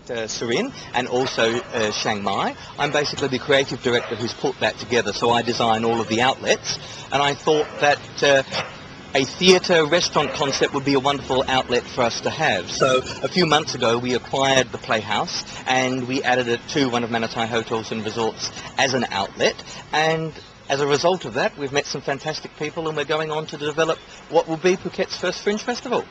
Surin and also Chiang Mai. I'm basically the creative director who's put that together, so I design all of the outlets, and I thought that a theatre restaurant concept would be a wonderful outlet for us to have. So a few months ago we acquired the Playhouse and we added it to one of Manatee Hotels and Resorts as an outlet, and as a result of that we've met some fantastic people and we're going on to develop what will be Phuket's first Fringe Festival.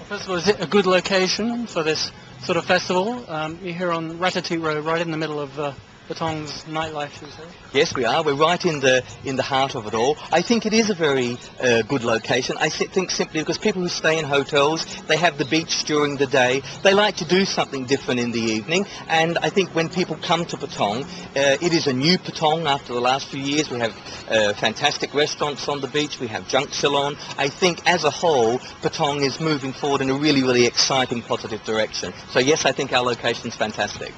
First of all, is it a good location for this sort of festival? You're here on Rajabaht Road, right in the middle of Patong's nightlife, should we say? Yes, we are. We're right in the heart of it all. I think it is a very good location. I think simply because people who stay in hotels, they have the beach during the day. They like to do something different in the evening. And I think when people come to Patong, it is a new Patong after the last few years. We have fantastic restaurants on the beach. We have junk salon. I think as a whole, Patong is moving forward in a really, really exciting, positive direction. So yes, I think our location's fantastic.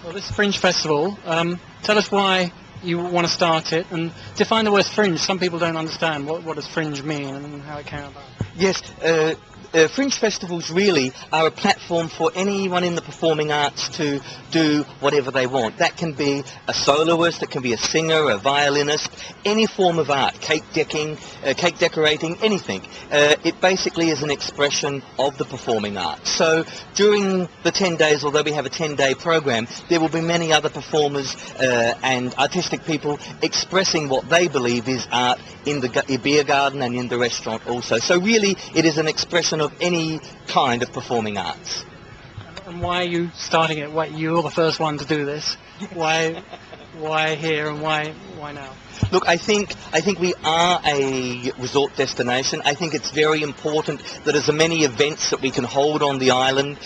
Well, this Fringe Festival, tell us why you want to start it, and define the word fringe. Some people don't understand what does fringe mean and how it came about. Yes, Fringe Festivals really are a platform for anyone in the performing arts to do whatever they want. That can be a soloist, it can be a singer, a violinist, any form of art, cake decorating, anything. It basically is an expression of the performing arts. So during the 10 days, although we have a 10-day program, there will be many other performers and artistic people expressing what they believe is art in the beer garden and in the restaurant also. So really it is an expression of any kind of performing arts. And why are you starting it? Why you're the first one to do this? Why here and why now? Look, I think we are a resort destination. I think it's very important that as many events that we can hold on the island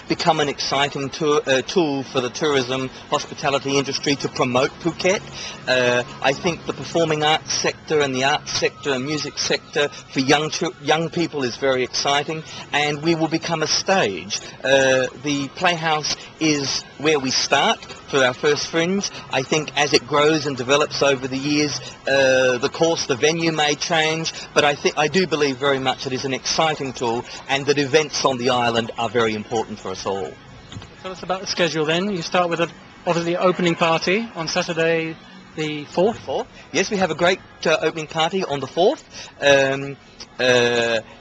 become an exciting tool for the tourism, hospitality industry to promote Phuket. I think the performing arts sector and the arts sector and music sector for young people is very exciting, and we will become a stage. The Playhouse is where we start for our first Fringe. I think as it grows and develops over the years, the venue may change, but I do believe very much it is an exciting tool, and that events on the island are very important for us all. Tell us about the schedule then. You start with obviously opening party on Saturday the 4th. Yes, we have a great opening party on the 4th.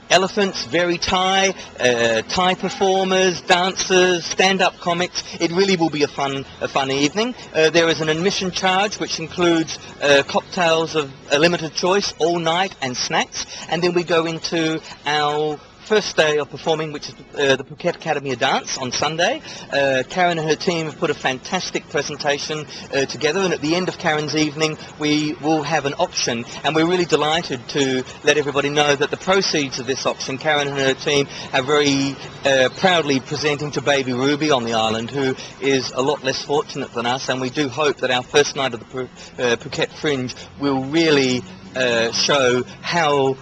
Elephants, very Thai performers, dancers, stand-up comics. It really will be a fun evening. There is an admission charge which includes cocktails of a limited choice all night and snacks, and then we go into our first day of performing, which is the Phuket Academy of Dance on Sunday. Karen and her team have put a fantastic presentation together, and at the end of Karen's evening we will have an auction, and we're really delighted to let everybody know that the proceeds of this auction, Karen and her team are very proudly presenting to baby Ruby on the island, who is a lot less fortunate than us, and we do hope that our first night of the Phuket Fringe will really show how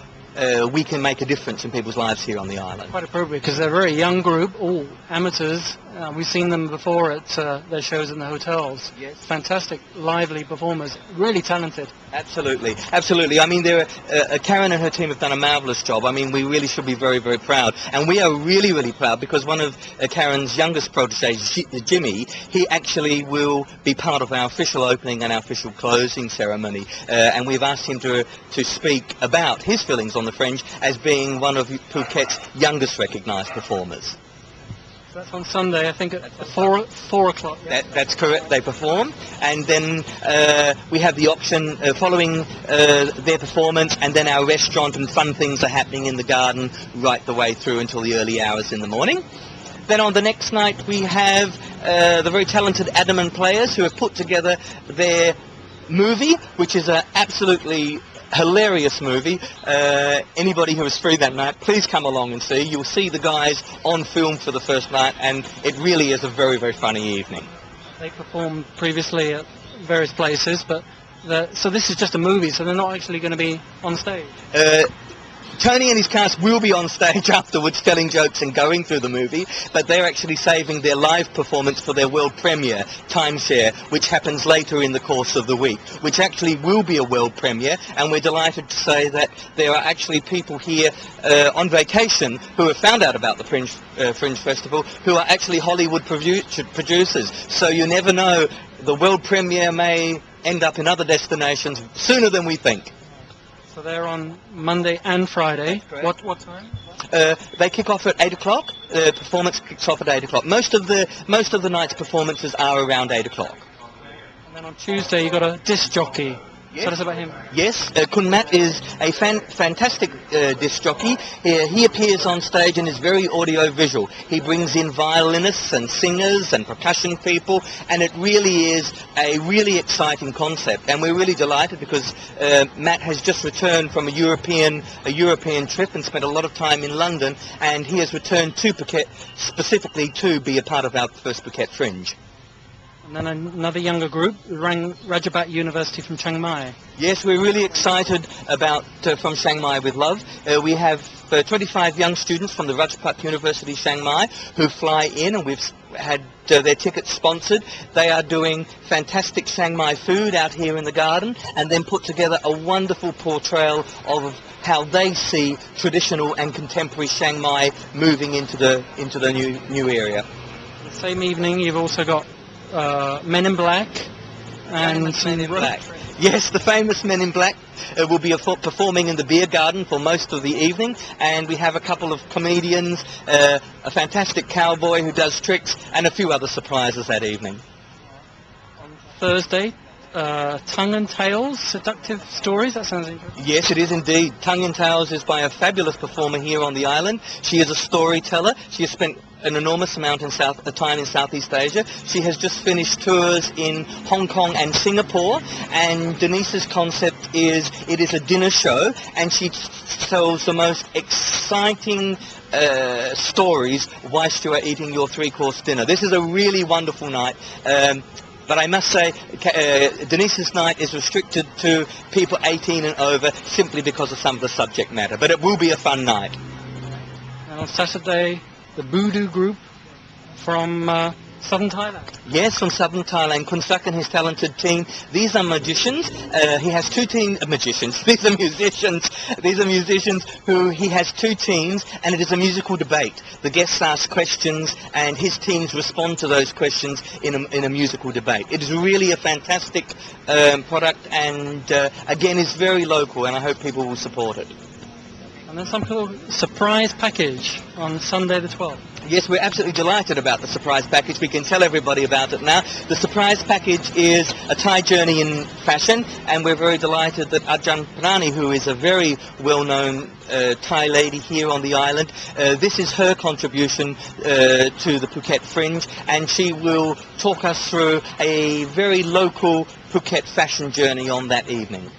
we can make a difference in people's lives here on the island. Quite appropriate, because they're a very young group, all amateurs. We've seen them before at their shows in the hotels. Yes. Fantastic, lively performers, really talented. Absolutely, absolutely. I mean, Karen and her team have done a marvellous job. I mean, we really should be very, very proud. And we are really, really proud because one of Karen's youngest proteges, Jimmy, he actually will be part of our official opening and our official closing ceremony. And we've asked him to speak about his feelings on the Fringe as being one of Phuket's youngest recognised performers. So that's on Sunday, I think at 4 o'clock. That's correct, they perform, and then we have the option following their performance, and then our restaurant and fun things are happening in the garden right the way through until the early hours in the morning. Then on the next night we have the very talented Andaman players who have put together their movie, which is an absolutely hilarious movie. Anybody who is free that night, please come along and see. You'll see the guys on film for the first night, and it really is a very, very funny evening. They performed previously at various places, but so this is just a movie, so they're not actually going to be on stage? Tony and his cast will be on stage afterwards telling jokes and going through the movie, but they're actually saving their live performance for their world premiere, Timeshare, which happens later in the course of the week, which actually will be a world premiere, and we're delighted to say that there are actually people here on vacation who have found out about the Fringe Festival, who are actually Hollywood producers. So you never know, the world premiere may end up in other destinations sooner than we think. So they're on Monday and Friday. What time? They kick off at 8 o'clock. The performance kicks off at 8 o'clock. Most of the night's performances are around 8 o'clock. And then on Tuesday you got a disc jockey. Yes. Tell us about him. Yes, Kun Mat is a fantastic disc jockey. He appears on stage and is very audio-visual. He brings in violinists and singers and percussion people, and it really is a really exciting concept. And we're really delighted because Matt has just returned from a European trip and spent a lot of time in London, and he has returned to Phuket specifically to be a part of our first Phuket Fringe. And then another younger group, Rajabaht University from Chiang Mai. Yes, we're really excited about From Chiang Mai with Love. We have 25 young students from the Rajabaht University Chiang Mai who fly in, and we've had their tickets sponsored. They are doing fantastic Chiang Mai food out here in the garden, and then put together a wonderful portrayal of how they see traditional and contemporary Chiang Mai moving into the new area. The same evening, you've also got Men in Black and Men in Black. Yes, the famous Men in Black will be performing in the beer garden for most of the evening, and we have a couple of comedians, a fantastic cowboy who does tricks, and a few other surprises that evening. On Thursday, Tongue and Tales, Seductive Stories. That sounds interesting. Yes, it is indeed. Tongue and Tales is by a fabulous performer here on the island. She is a storyteller. She has spent an enormous amount of time in Southeast Asia. She has just finished tours in Hong Kong and Singapore, and Denise's concept is it is a dinner show, and she tells the most exciting stories whilst you are eating your three-course dinner. This is a really wonderful night. But I must say, Denise's night is restricted to people 18 and over simply because of some of the subject matter. But it will be a fun night. And on Saturday, the Budu group from southern Thailand. Yes, from southern Thailand. Kun Sak and his talented team. These are magicians. He has two magicians. These are musicians. These are musicians who he has two teams, and it is a musical debate. The guests ask questions, and his teams respond to those questions in a musical debate. It is really a fantastic product, and again, is very local, and I hope people will support it. And then some sort of surprise package on Sunday the 12th. Yes, we're absolutely delighted about the surprise package. We can tell everybody about it now. The surprise package is a Thai journey in fashion, and we're very delighted that Ajahn Prani, who is a very well-known Thai lady here on the island, this is her contribution to the Phuket Fringe, and she will talk us through a very local Phuket fashion journey on that evening.